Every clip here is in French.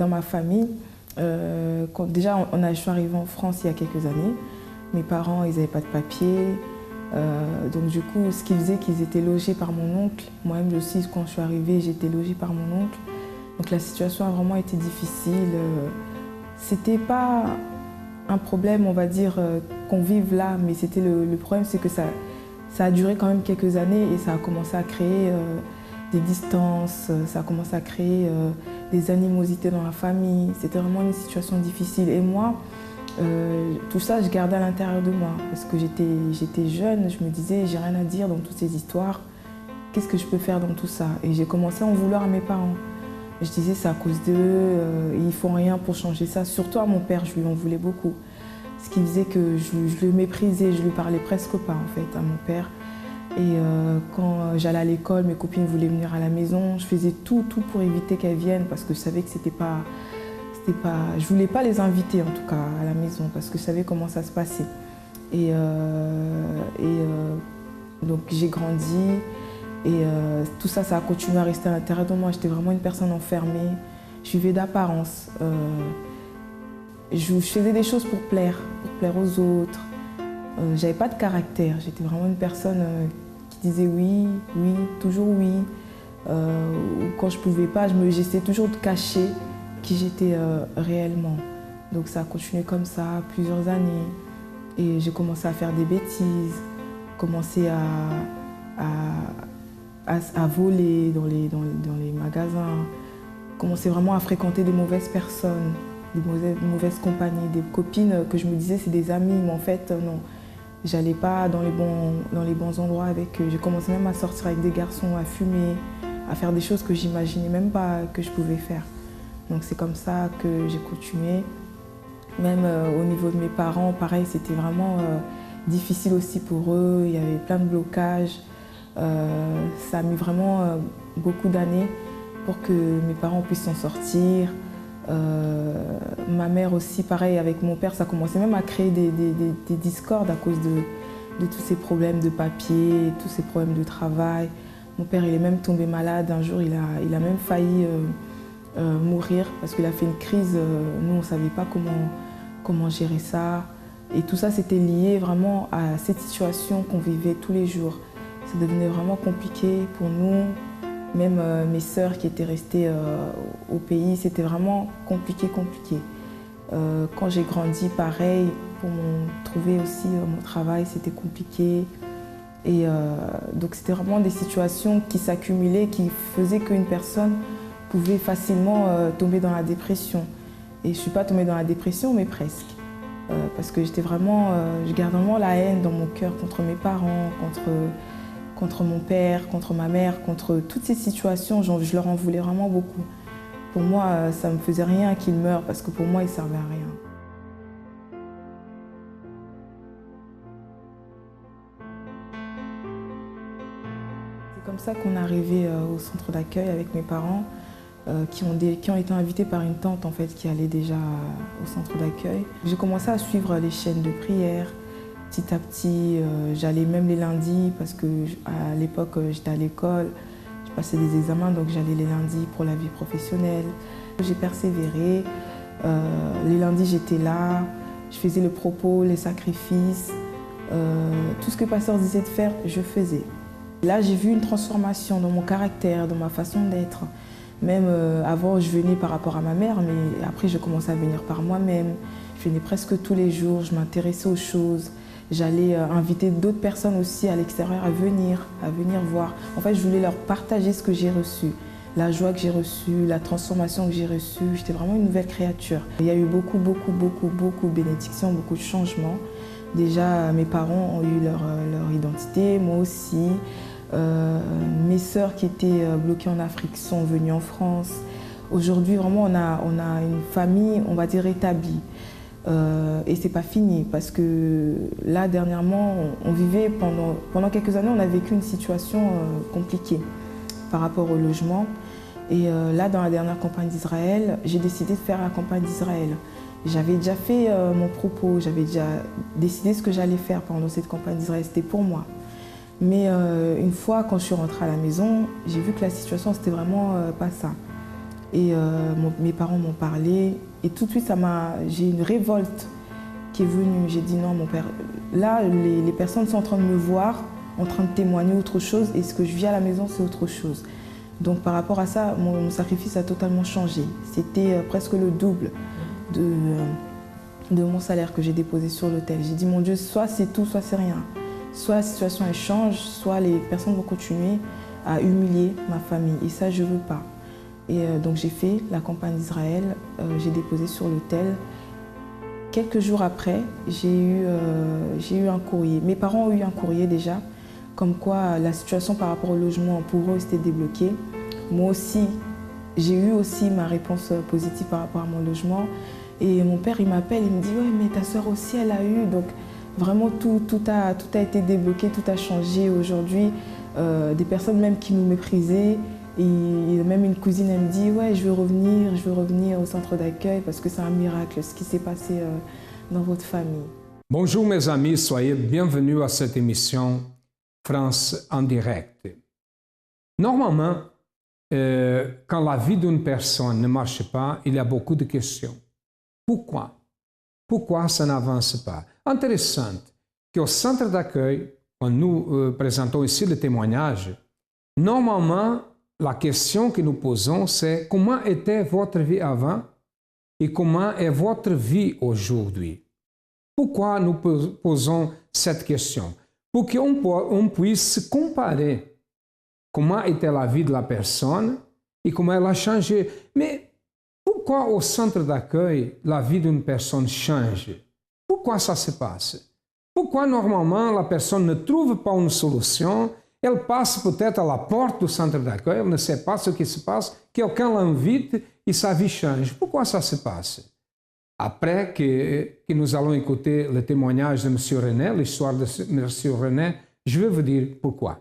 dans ma famille, déjà je suis arrivée en France il y a quelques années. Mes parents, ils n'avaient pas de papier. Donc du coup, ce qui faisait qu'ils étaient logés par mon oncle. Moi-même aussi, quand je suis arrivée, j'étais logée par mon oncle. Donc la situation a vraiment été difficile. C'était pas un problème, on va dire, qu'on vive là, mais c'était le problème, c'est que ça a duré quand même quelques années et ça a commencé à créer des distances, ça a commencé à créer des animosités dans la famille. C'était vraiment une situation difficile. Et moi, tout ça, je gardais à l'intérieur de moi parce que j'étais jeune, je me disais, j'ai rien à dire dans toutes ces histoires. Qu'est-ce que je peux faire dans tout ça? Et j'ai commencé à en vouloir à mes parents. Je disais, c'est à cause d'eux, ils font rien pour changer ça. Surtout à mon père, je lui en voulais beaucoup. Ce qui faisait que je le méprisais, je lui parlais presque pas en fait à mon père. Et quand j'allais à l'école, mes copines voulaient venir à la maison, je faisais tout pour éviter qu'elles viennent parce que je savais que je voulais pas les inviter en tout cas à la maison parce que je savais comment ça se passait. Donc j'ai grandi. Et tout ça, ça a continué à rester à l'intérieur de moi. J'étais vraiment une personne enfermée. Je vivais d'apparence. Je faisais des choses pour plaire aux autres. J'avais pas de caractère. J'étais vraiment une personne qui disait oui, oui, toujours oui. Ou quand je pouvais pas, j'essayais toujours de cacher qui j'étais réellement. Donc ça a continué comme ça plusieurs années. Et j'ai commencé à faire des bêtises, commencé à voler dans les magasins, commencer vraiment à fréquenter des mauvaises personnes, des mauvaises compagnies, des copines que je me disais c'est des amis, mais en fait non, j'allais pas dans les bons endroits avec eux. J'ai commencé même à sortir avec des garçons, à fumer, à faire des choses que j'imaginais même pas que je pouvais faire. Donc c'est comme ça que j'ai continué. Même au niveau de mes parents, pareil, c'était vraiment difficile aussi pour eux, il y avait plein de blocages. Ça a mis vraiment beaucoup d'années pour que mes parents puissent s'en sortir. Ma mère aussi, pareil, avec mon père, ça commençait même à créer des discordes à cause de tous ces problèmes de papier, tous ces problèmes de travail. Mon père, il est même tombé malade. Un jour, il a même failli mourir parce qu'il a fait une crise. Nous, on ne savait pas comment gérer ça. Et tout ça, c'était lié vraiment à cette situation qu'on vivait tous les jours. Ça devenait vraiment compliqué pour nous, même mes sœurs qui étaient restées au pays, c'était vraiment compliqué. Quand j'ai grandi, pareil, pour trouver aussi mon travail, c'était compliqué. Et donc c'était vraiment des situations qui s'accumulaient, qui faisaient qu'une personne pouvait facilement tomber dans la dépression. Et je ne suis pas tombée dans la dépression, mais presque. Parce que je garde vraiment la haine dans mon cœur contre mes parents, contre mon père, contre ma mère, contre toutes ces situations, je leur en voulais vraiment beaucoup. Pour moi, ça ne me faisait rien qu'ils meurent parce que pour moi, ils ne servaient à rien. C'est comme ça qu'on est arrivé au centre d'accueil avec mes parents qui ont été invités par une tante en fait, qui allait déjà au centre d'accueil. J'ai commencé à suivre les chaînes de prière. Petit à petit, j'allais même les lundis parce qu'à l'époque, j'étais à l'école, je passais des examens, donc j'allais les lundis pour la vie professionnelle. J'ai persévéré. Les lundis, j'étais là, je faisais le propos, les sacrifices. Tout ce que le pasteur disait de faire, je faisais. Là, j'ai vu une transformation dans mon caractère, dans ma façon d'être. Même avant, je venais par rapport à ma mère, mais après, je commençais à venir par moi-même. Je venais presque tous les jours, je m'intéressais aux choses. J'allais inviter d'autres personnes aussi à l'extérieur à venir voir. En fait, je voulais leur partager ce que j'ai reçu, la joie que j'ai reçue, la transformation que j'ai reçue. J'étais vraiment une nouvelle créature. Il y a eu beaucoup de bénédictions, beaucoup de changements. Déjà, mes parents ont eu leur identité, moi aussi. Mes sœurs qui étaient bloquées en Afrique sont venues en France. Aujourd'hui, vraiment, on a une famille, on va dire, établie. Et c'est pas fini parce que là dernièrement on vivait pendant quelques années on a vécu une situation compliquée par rapport au logement et là dans la dernière campagne d'Israël j'ai décidé de faire la campagne d'Israël. J'avais déjà fait mon propos, j'avais déjà décidé ce que j'allais faire pendant cette campagne d'Israël, c'était pour moi. Mais une fois quand je suis rentrée à la maison, j'ai vu que la situation c'était vraiment pas ça. Et mes parents m'ont parlé. Et tout de suite, j'ai une révolte qui est venue. J'ai dit non, mon père, là, les personnes sont en train de me voir, en train de témoigner autre chose. Et ce que je vis à la maison, c'est autre chose. Donc par rapport à ça, mon sacrifice a totalement changé. C'était presque le double de mon salaire que j'ai déposé sur l'autel. J'ai dit, mon Dieu, soit c'est tout, soit c'est rien. Soit la situation elle change, soit les personnes vont continuer à humilier ma famille. Et ça, je ne veux pas. Et donc j'ai fait la campagne d'Israël, j'ai déposé sur l'autel. Quelques jours après, j'ai eu un courrier. Mes parents ont eu un courrier déjà, comme quoi la situation par rapport au logement pour eux c'était débloquée. Moi aussi, j'ai eu aussi ma réponse positive par rapport à mon logement. Et mon père, il m'appelle, il me dit « Ouais, mais ta soeur aussi, elle a eu. » Donc vraiment, tout a été débloqué, tout a changé aujourd'hui. Des personnes même qui nous méprisaient. Et même une cousine, elle me dit « Ouais, je veux revenir au centre d'accueil parce que c'est un miracle, ce qui s'est passé dans votre famille. » Bonjour mes amis, soyez bienvenus à cette émission France en direct. Normalement, quand la vie d'une personne ne marche pas, il y a beaucoup de questions. Pourquoi? Pourquoi ça n'avance pas? Intéressant qu'au centre d'accueil, quand nous présentons ici le témoignage, normalement, la question que nous posons, c'est comment était votre vie avant et comment est votre vie aujourd'hui? Pourquoi nous posons cette question? Pour qu'on puisse comparer comment était la vie de la personne et comment elle a changé. Mais pourquoi au centre d'accueil, la vie d'une personne change? Pourquoi ça se passe? Pourquoi normalement la personne ne trouve pas une solution? Elle passe peut-être à la porte du centre d'accueil, elle ne sait pas ce qui se passe, quelqu'un l'invite et sa vie change. Pourquoi ça se passe? Après que nous allons écouter le témoignage de M. René, l'histoire de M. René, je vais vous dire pourquoi.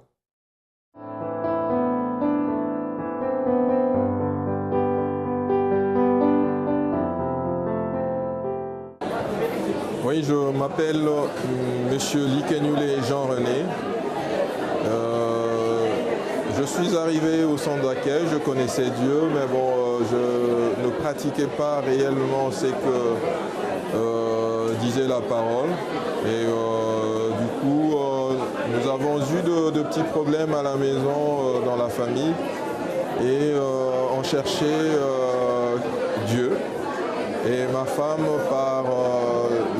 Oui, je m'appelle M. Likenyule Jean-René. Je suis arrivé au centre d'accueil, je connaissais Dieu, mais bon, je ne pratiquais pas réellement ce que disait la parole. Et du coup, nous avons eu de petits problèmes à la maison, dans la famille. Et on cherchait Dieu. Et ma femme, par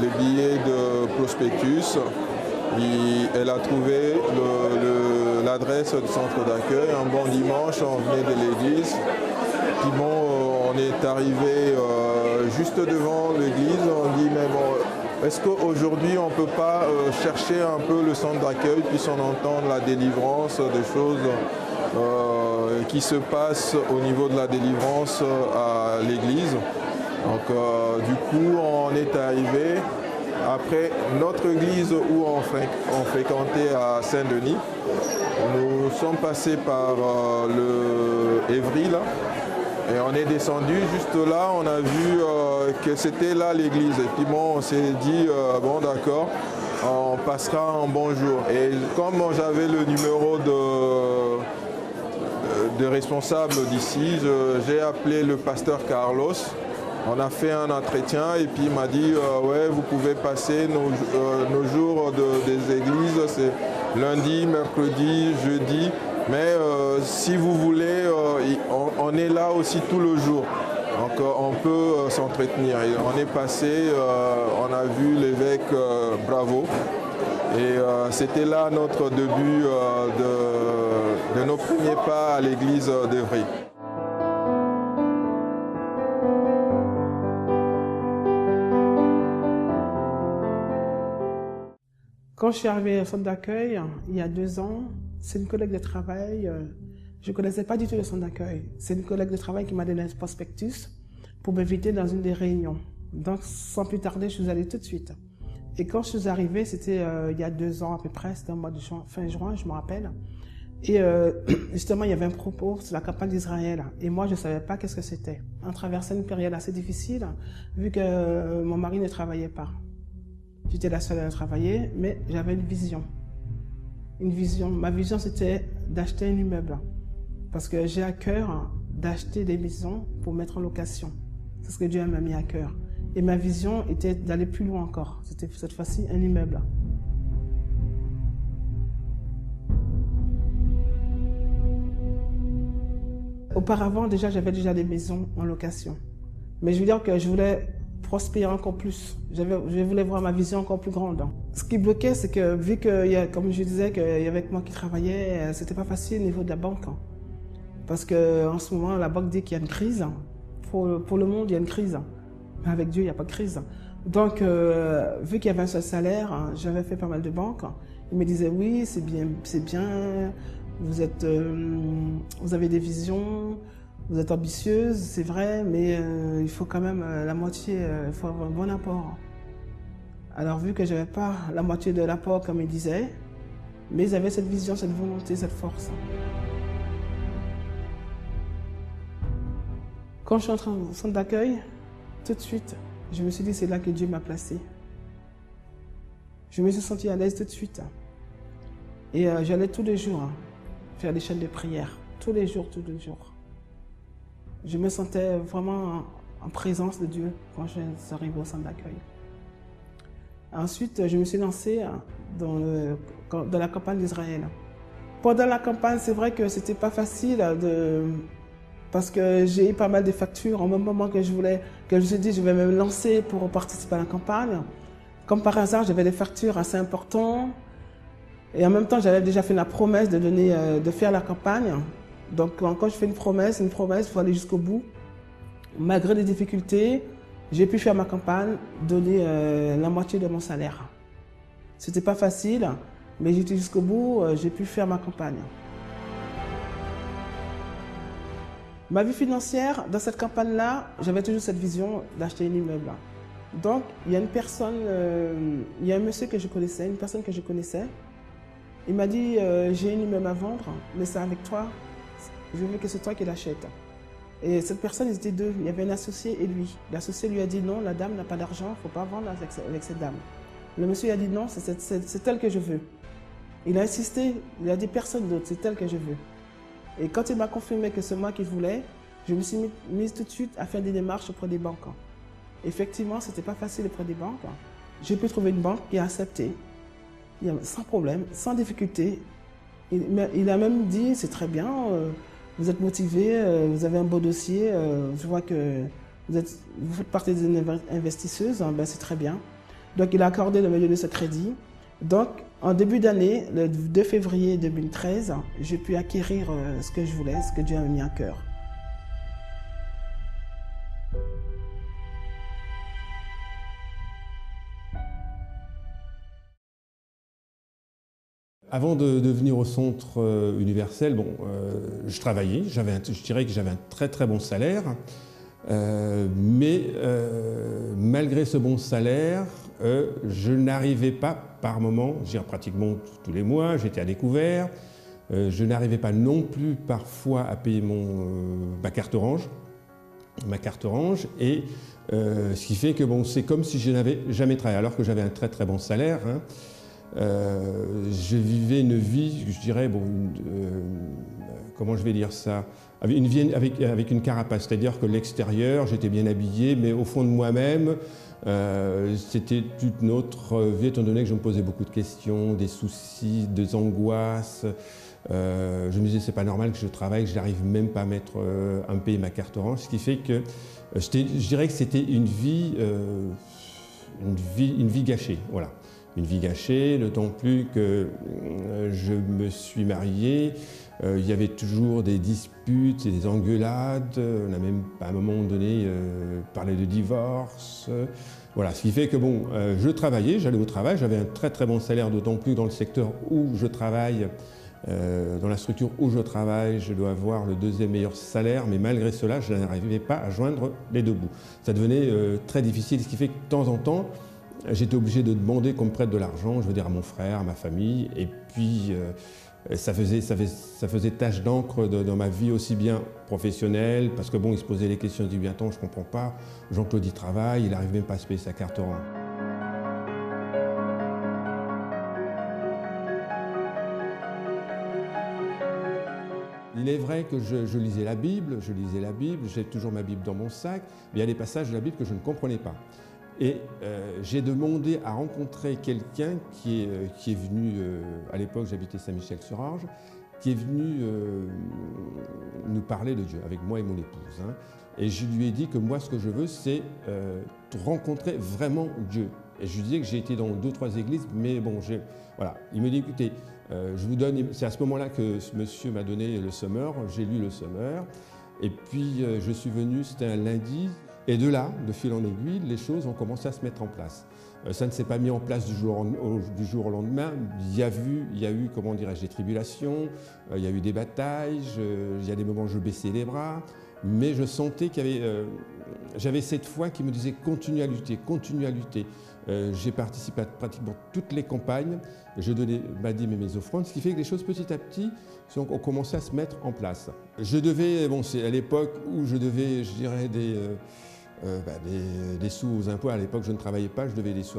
les billets de prospectus, elle a trouvé l'adresse du centre d'accueil. Un bon dimanche, on venait de l'église. Puis bon, on est arrivé juste devant l'église. On dit, mais bon, est-ce qu'aujourd'hui on ne peut pas chercher un peu le centre d'accueil, puis on entend la délivrance, des choses qui se passent au niveau de la délivrance à l'église. Donc du coup, on est arrivé après notre église où on fréquentait à Saint-Denis. Nous sommes passés par le Évry là, et on est descendu juste là, on a vu que c'était là l'église. Et puis bon, on s'est dit, bon d'accord, on passera un bon jour. Et comme j'avais le numéro de responsable d'ici, j'ai appelé le pasteur Carlos. On a fait un entretien et puis il m'a dit ouais, vous pouvez passer nos jours des églises, c'est lundi, mercredi, jeudi, mais si vous voulez, on est là aussi tout le jour. Donc on peut s'entretenir. On est passé, on a vu l'évêque Bravo et c'était là notre début de nos premiers pas à l'église d'Évry. Quand je suis arrivée au centre d'accueil, il y a 2 ans, c'est une collègue de travail, je ne connaissais pas du tout le centre d'accueil. C'est une collègue de travail qui m'a donné un prospectus pour m'inviter dans une des réunions. Donc sans plus tarder, je suis allée tout de suite. Et quand je suis arrivée, c'était il y a 2 ans à peu près, c'était au mois de fin juin, je me rappelle. Et justement, il y avait un propos sur la campagne d'Israël. Et moi, je ne savais pas qu'est-ce que c'était. On traversait une période assez difficile, vu que mon mari ne travaillait pas. J'étais la seule à travailler, mais j'avais une vision. Une vision. Ma vision, c'était d'acheter un immeuble. Parce que j'ai à cœur d'acheter des maisons pour mettre en location. C'est ce que Dieu m'a mis à cœur. Et ma vision était d'aller plus loin encore. C'était cette fois-ci un immeuble. Auparavant, déjà, j'avais déjà des maisons en location. Mais je veux dire que je voulais prospérer encore plus. Je voulais voir ma vision encore plus grande. Ce qui bloquait, c'est que vu que, comme je disais, qu'il y avait que moi qui travaillais, c'était pas facile au niveau de la banque. Parce qu'en ce moment, la banque dit qu'il y a une crise. Pour le monde, il y a une crise. Mais avec Dieu, il n'y a pas de crise. Donc, vu qu'il y avait un seul salaire, j'avais fait pas mal de banques. Ils me disaient, oui, c'est bien, vous avez des visions, vous êtes ambitieuse, c'est vrai, mais il faut quand même la moitié, il faut avoir un bon apport. Alors, vu que je n'avais pas la moitié de l'apport, comme ils disaient, mais j'avais cette vision, cette volonté, cette force. Quand je suis entrée au centre d'accueil, tout de suite, je me suis dit, c'est là que Dieu m'a placée. Je me suis sentie à l'aise tout de suite. Et j'allais tous les jours faire des chaînes de prière. Tous les jours, tous les jours. Je me sentais vraiment en présence de Dieu quand je suis arrivée au centre d'accueil. Ensuite, je me suis lancée dans la campagne d'Israël. Pendant la campagne, c'est vrai que c'était pas facile parce que j'ai eu pas mal de factures au même moment que je me suis dit je vais me lancer pour participer à la campagne. Comme par hasard, j'avais des factures assez importantes et en même temps, j'avais déjà fait la promesse de faire la campagne. Donc quand je fais une promesse, il faut aller jusqu'au bout. Malgré les difficultés, j'ai pu faire ma campagne, donner la moitié de mon salaire. C'était pas facile, mais j'étais jusqu'au bout, j'ai pu faire ma campagne. Ma vie financière, dans cette campagne-là, j'avais toujours cette vision d'acheter un immeuble. Donc, il y a une personne, il y a un monsieur que je connaissais, une personne que je connaissais. Il m'a dit, j'ai un immeuble à vendre, mais c'est avec toi. Je veux que c'est toi qui l'achètes. Et cette personne, ils étaient deux. Il y avait un associé et lui. L'associé lui a dit non, la dame n'a pas d'argent, il ne faut pas vendre avec cette dame. Le monsieur a dit non, c'est elle que je veux. Il a insisté, il a dit personne d'autre, c'est elle que je veux. Et quand il m'a confirmé que c'est moi qui voulais, je me suis mise tout de suite à faire des démarches auprès des banques. Effectivement, ce n'était pas facile auprès des banques. J'ai pu trouver une banque qui a accepté, sans problème, sans difficulté. Il a même dit, c'est très bien, vous êtes motivé, vous avez un beau dossier, je vois que vous faites partie des investisseuses, ben c'est très bien. Donc il a accordé le milieu de ce crédit. Donc en début d'année, le 2 février 2013, j'ai pu acquérir ce que je voulais, ce que Dieu m'a mis à cœur. Avant de venir au centre universel, je travaillais, je dirais que j'avais un très très bon salaire, mais malgré ce bon salaire, je n'arrivais pas par moment, je dirais pratiquement tous les mois, j'étais à découvert, je n'arrivais pas non plus parfois à payer ma carte orange, et ce qui fait que c'est comme si je n'avais jamais travaillé, alors que j'avais un très très bon salaire. Je vivais une vie, je dirais, comment je vais dire ça, une vie avec une carapace, c'est-à-dire que l'extérieur, j'étais bien habillé, mais au fond de moi-même, c'était une autre vie, étant donné que je me posais beaucoup de questions, des soucis, des angoisses. Je me disais, c'est pas normal que je travaille, que je n'arrive même pas à me payer ma carte orange, ce qui fait que je dirais que c'était une vie gâchée, voilà. Une vie gâchée, d'autant plus que je me suis marié, il y avait toujours des disputes et des engueulades, on a même à un moment donné parlé de divorce. Voilà, ce qui fait que je travaillais, j'allais au travail, j'avais un très très bon salaire, d'autant plus dans le secteur où je travaille, dans la structure où je travaille, je dois avoir le deuxième meilleur salaire, mais malgré cela, je n'arrivais pas à joindre les deux bouts. Ça devenait très difficile, ce qui fait que de temps en temps, j'étais obligé de demander qu'on me prête de l'argent, je veux dire à mon frère, à ma famille, et puis ça faisait tache d'encre dans ma vie aussi bien professionnelle, parce que il se posait les questions, il se dit, attends, je ne comprends pas, Jean-Claude il travaille, il n'arrive même pas à se payer sa carte orange. il est vrai que je lisais la Bible, j'ai toujours ma Bible dans mon sac, mais il y a des passages de la Bible que je ne comprenais pas. Et j'ai demandé à rencontrer quelqu'un qui est venu, à l'époque j'habitais Saint-Michel-sur-Orge, qui est venu nous parler de Dieu, avec moi et mon épouse. Hein. Et je lui ai dit que moi, ce que je veux, c'est rencontrer vraiment Dieu. Et je lui disais que j'ai été dans 2 ou 3 églises, mais bon, voilà. Il me dit, écoutez, je vous donne, c'est à ce moment-là que ce monsieur m'a donné le Summer, j'ai lu le Summer, et puis je suis venu, c'était un lundi, et de là, de fil en aiguille, les choses ont commencé à se mettre en place. Ça ne s'est pas mis en place du jour au lendemain. Il y a eu, comment dirais-je, des tribulations, il y a eu des batailles, il y a des moments où je baissais les bras, mais je sentais qu'il y avait, j'avais cette foi qui me disait continue à lutter, continue à lutter. J'ai participé à pratiquement toutes les campagnes, je donnais ma dîme et mes offrandes, ce qui fait que les choses petit à petit ont commencé à se mettre en place. Je devais, bon, c'est à l'époque où je devais, je dirais, des sous aux impôts. À l'époque, je ne travaillais pas, je devais des sous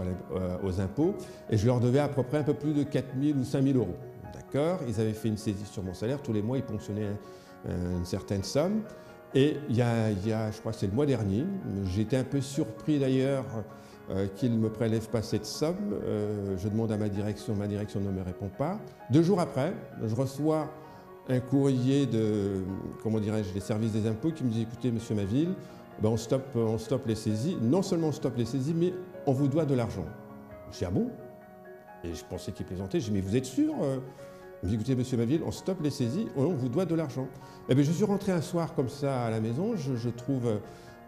aux impôts et je leur devais à peu près un peu plus de 4 000 ou 5 000 euros. D'accord ? Ils avaient fait une saisie sur mon salaire. Tous les mois, ils ponctionnaient une certaine somme. Et il y a, je crois que c'est le mois dernier, j'étais un peu surpris d'ailleurs qu'ils ne me prélèvent pas cette somme. Je demande à ma direction ne me répond pas. 2 jours après, je reçois un courrier de, comment dirais-je, des services des impôts qui me dit « Écoutez, monsieur Maville, ben on stoppe les saisies. Non seulement on stoppe les saisies, mais on vous doit de l'argent. » Je dis « Ah bon ?» Et je pensais qu'il plaisantait. Je dis « Mais vous êtes sûr ?» Il me dit « Écoutez, monsieur Maville, on stoppe les saisies, on vous doit de l'argent. » Eh bien, je suis rentré un soir comme ça à la maison, je trouve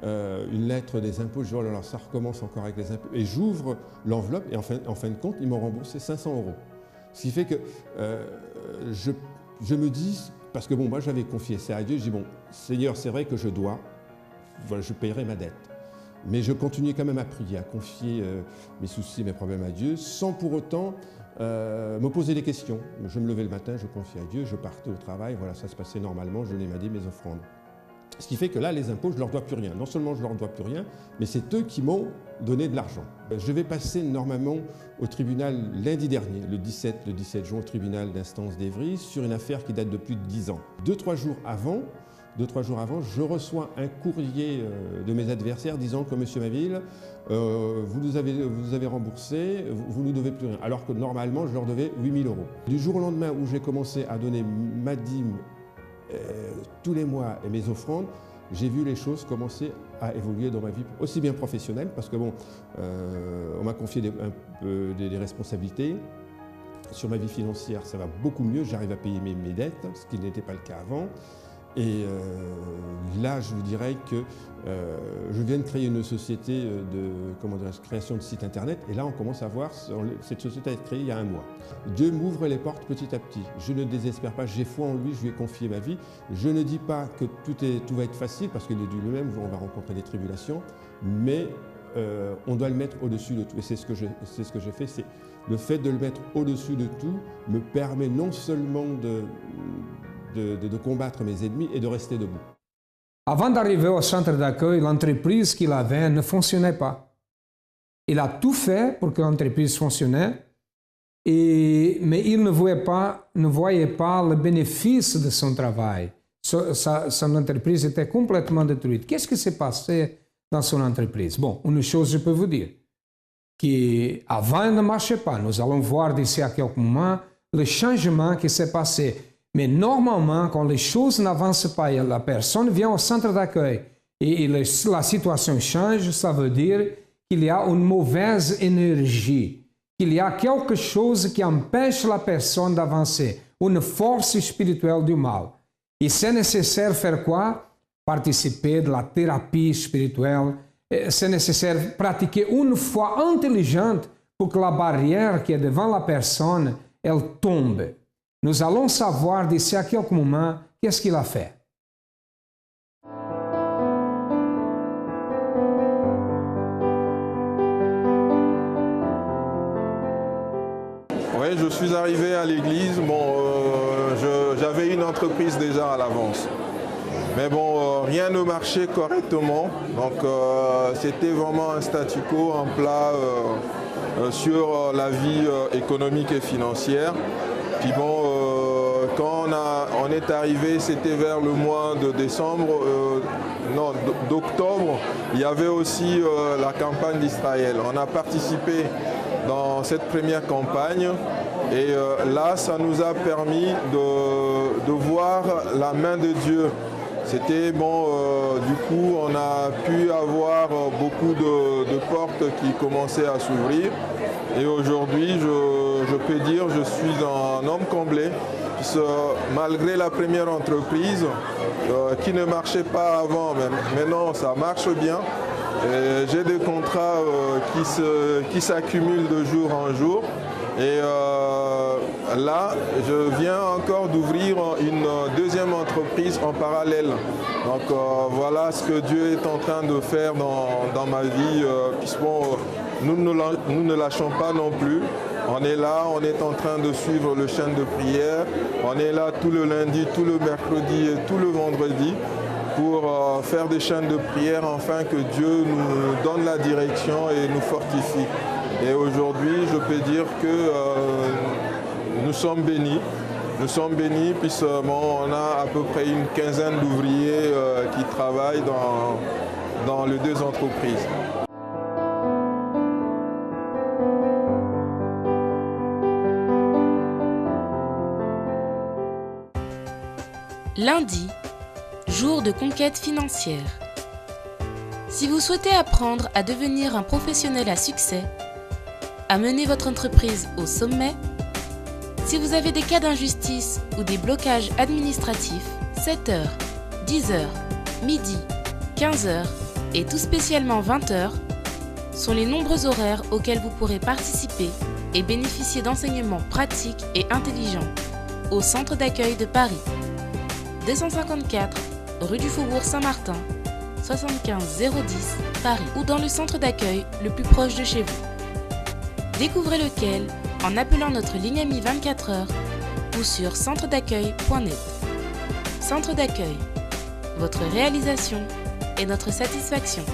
une lettre des impôts, je dis « Oh là là, ça recommence encore avec les impôts. » Et j'ouvre l'enveloppe et en fin de compte, ils m'ont remboursé 500 euros. Ce qui fait que je me dis, parce que bon, moi j'avais confié ça à Dieu, je dis « Bon, Seigneur, c'est vrai que je dois. Voilà, je paierai ma dette. » Mais je continuais quand même à prier, à confier mes soucis, mes problèmes à Dieu, sans pour autant me poser des questions. Je me levais le matin, je confiais à Dieu, je partais au travail, voilà, ça se passait normalement, je donnais ma dîme, mes offrandes. Ce qui fait que là, les impôts, je ne leur dois plus rien. Non seulement je ne leur dois plus rien, mais c'est eux qui m'ont donné de l'argent. Je vais passer normalement au tribunal lundi dernier, le 17 juin, au tribunal d'instance d'Evry, sur une affaire qui date de plus de 10 ans. 2-3 jours avant, je reçois un courrier de mes adversaires disant que monsieur Maville, vous nous avez remboursé, vous ne nous devez plus rien. Alors que normalement, je leur devais 8 000 euros. Du jour au lendemain où j'ai commencé à donner ma dîme tous les mois et mes offrandes, j'ai vu les choses commencer à évoluer dans ma vie, aussi bien professionnelle, parce que bon, on m'a confié des responsabilités. Sur ma vie financière, ça va beaucoup mieux, j'arrive à payer mes dettes, ce qui n'était pas le cas avant. Et là, je vous dirais que je viens de créer une société de création de site internet. Et là, on commence à voir, cette société a été créée il y a 1 mois. Dieu m'ouvre les portes petit à petit. Je ne désespère pas, j'ai foi en lui, je lui ai confié ma vie. Je ne dis pas que tout va être facile, parce qu'il est Dieu lui-même, on va rencontrer des tribulations. Mais on doit le mettre au-dessus de tout. Et c'est ce que j'ai fait. C'est le fait de le mettre au-dessus de tout me permet non seulement de combattre mes ennemis et de rester debout. Avant d'arriver au centre d'accueil, l'entreprise qu'il avait ne fonctionnait pas. Il a tout fait pour que l'entreprise fonctionne, mais il ne voyait pas le bénéfice de son travail. Son entreprise était complètement détruite. Qu'est-ce qui s'est passé dans son entreprise? Bon, une chose je peux vous dire, qu'avant il ne marchait pas. Nous allons voir d'ici à quelques moments le changement qui s'est passé. Mais normalement, quand les choses n'avancent pas et la personne vient au centre d'accueil et la situation change, ça veut dire qu'il y a une mauvaise énergie, qu'il y a quelque chose qui empêche la personne d'avancer, une force spirituelle du mal. Et c'est nécessaire faire quoi? Participer de la thérapie spirituelle. C'est nécessaire pratiquer une foi intelligente pour que la barrière qui est devant la personne, elle tombe. Nous allons savoir d'ici à quelques moments qu'est-ce qu'il a fait. Oui, je suis arrivé à l'église. Bon, j'avais une entreprise déjà à l'avance. Mais bon, rien ne marchait correctement. Donc, c'était vraiment un statu quo en plat sur la vie économique et financière. Puis bon, quand on est arrivé, c'était vers le mois de décembre, d'octobre, il y avait aussi la campagne d'Israël. On a participé dans cette première campagne et là, ça nous a permis de voir la main de Dieu. C'était bon, du coup, on a pu avoir beaucoup de portes qui commençaient à s'ouvrir. Et aujourd'hui, je peux dire que je suis un homme comblé, puisque malgré la première entreprise qui ne marchait pas avant, mais maintenant ça marche bien. J'ai des contrats qui s'accumulent de jour en jour. Et là, je viens encore d'ouvrir une deuxième entreprise en parallèle. Donc voilà ce que Dieu est en train de faire dans ma vie. Puisque nous ne lâchons pas non plus. On est là, on est en train de suivre le chaîne de prière. On est là tout le lundi, tout le mercredi et tout le vendredi pour faire des chaînes de prière afin que Dieu nous donne la direction et nous fortifie. Et aujourd'hui, je peux dire que nous sommes bénis. Nous sommes bénis puisqu'on a à peu près une quinzaine d'ouvriers qui travaillent dans les deux entreprises. Lundi, jour de conquête financière. Si vous souhaitez apprendre à devenir un professionnel à succès, à mener votre entreprise au sommet, si vous avez des cas d'injustice ou des blocages administratifs, 7h, 10h, midi, 15h et tout spécialement 20h sont les nombreux horaires auxquels vous pourrez participer et bénéficier d'enseignements pratiques et intelligents au centre d'accueil de Paris. 254 rue du Faubourg Saint-Martin, 75 010 Paris ou dans le centre d'accueil le plus proche de chez vous. Découvrez lequel en appelant notre ligne amie 24h ou sur centredaccueil.net. Centre d'accueil, votre réalisation et notre satisfaction.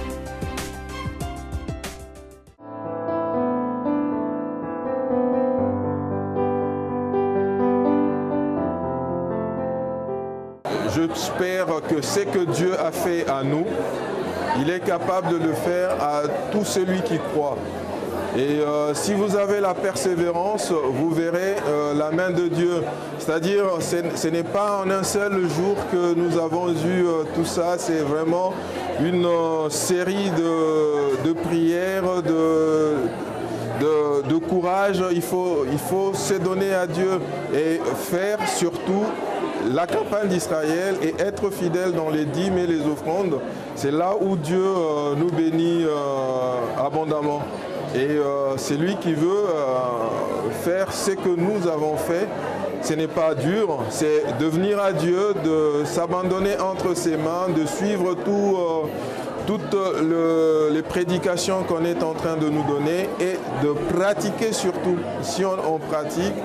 J'espère que ce que Dieu a fait à nous, il est capable de le faire à tout celui qui croit. Et si vous avez la persévérance, vous verrez la main de Dieu. C'est-à-dire, ce n'est pas en un seul jour que nous avons eu tout ça, c'est vraiment une série de prières, de courage. Il faut se donner à Dieu et faire surtout la campagne d'Israël et être fidèle dans les dîmes et les offrandes. C'est là où Dieu nous bénit abondamment. Et c'est lui qui veut faire ce que nous avons fait. Ce n'est pas dur, c'est de venir à Dieu, de s'abandonner entre ses mains, de suivre toutes les prédications qu'on est en train de nous donner et de pratiquer surtout. Si on pratique,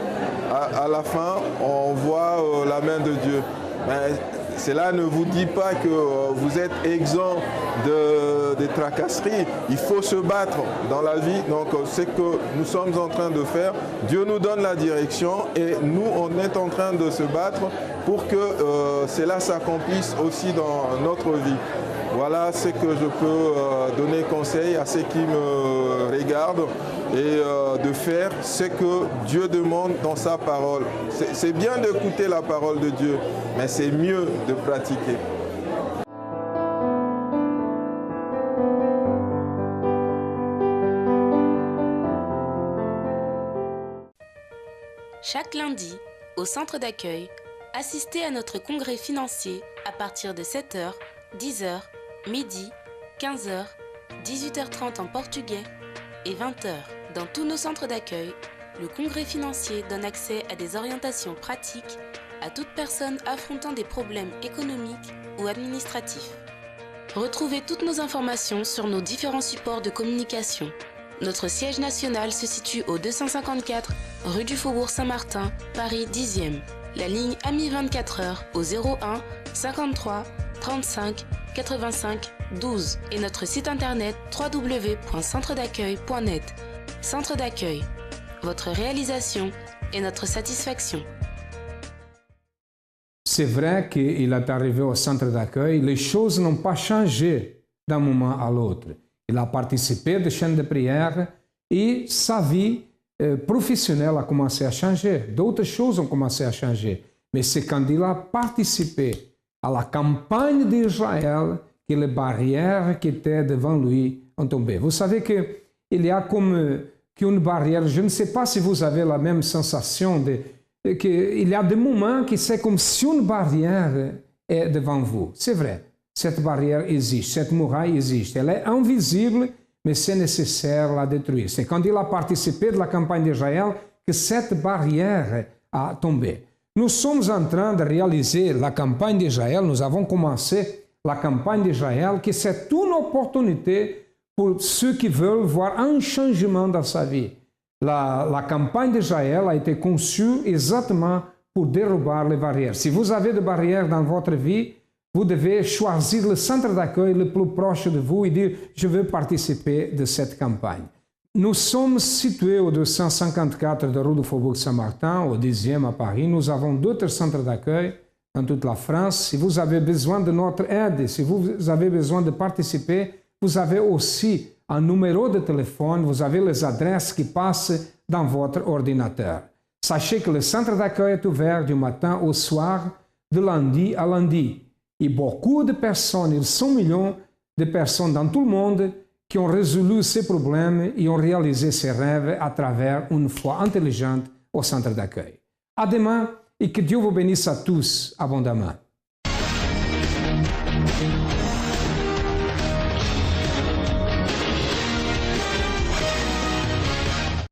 à la fin, on voit la main de Dieu. Mais cela ne vous dit pas que vous êtes exempt de tracasseries. Il faut se battre dans la vie. Donc, c'est ce que nous sommes en train de faire. Dieu nous donne la direction et nous, on est en train de se battre pour que cela s'accomplisse aussi dans notre vie. Voilà ce que je peux donner conseil à ceux qui me regardent et de faire ce que Dieu demande dans sa parole. C'est bien d'écouter la parole de Dieu, mais c'est mieux de pratiquer. Chaque lundi, au centre d'accueil, assistez à notre congrès financier à partir de 7h, 10h, midi, 15h, 18h30 en portugais et 20h. Dans tous nos centres d'accueil, le congrès financier donne accès à des orientations pratiques à toute personne affrontant des problèmes économiques ou administratifs. Retrouvez toutes nos informations sur nos différents supports de communication. Notre siège national se situe au 254 rue du Faubourg Saint-Martin, Paris 10e. La ligne AMI 24h au 01 53 35 85 12 et notre site internet www.centredaccueil.net. Centre d'accueil, votre réalisation et notre satisfaction. c'est vrai qu'il est arrivé au centre d'accueil, les choses n'ont pas changé d'un moment à l'autre. Il a participé de chaînes de prière et sa vie professionnelle a commencé à changer. D'autres choses ont commencé à changer. Mais c'est quand il a participé à la campagne d'Israël que les barrières qui étaient devant lui ont tombé. Vous savez qu'il y a comme une barrière, je ne sais pas si vous avez la même sensation, qu'il y a des moments que c'est comme si une barrière est devant vous. C'est vrai, cette barrière existe, cette muraille existe. Elle est invisible, mais c'est nécessaire la détruire. C'est quand il a participé de la campagne d'Israël que cette barrière a tombé. Nous sommes en train de réaliser la campagne d'Israël, nous avons commencé la campagne d'Israël, que c'est une opportunité pour ceux qui veulent voir un changement dans sa vie. La campagne d'Israël a été conçue exactement pour dérober les barrières. Si vous avez des barrières dans votre vie, vous devez choisir le centre d'accueil le plus proche de vous et dire « je veux participer de cette campagne ». Nous sommes situés au 254 de rue du Faubourg Saint-Martin, au 10e à Paris. Nous avons d'autres centres d'accueil dans toute la France. Si vous avez besoin de notre aide, si vous avez besoin de participer, vous avez aussi un numéro de téléphone, vous avez les adresses qui passent dans votre ordinateur. Sachez que le centre d'accueil est ouvert du matin au soir, de lundi à lundi. Et beaucoup de personnes, ils sont millions de personnes dans tout le monde qui ont résolu ces problèmes et ont réalisé ces rêves à travers une foi intelligente au centre d'accueil. À demain et que Dieu vous bénisse à tous abondamment.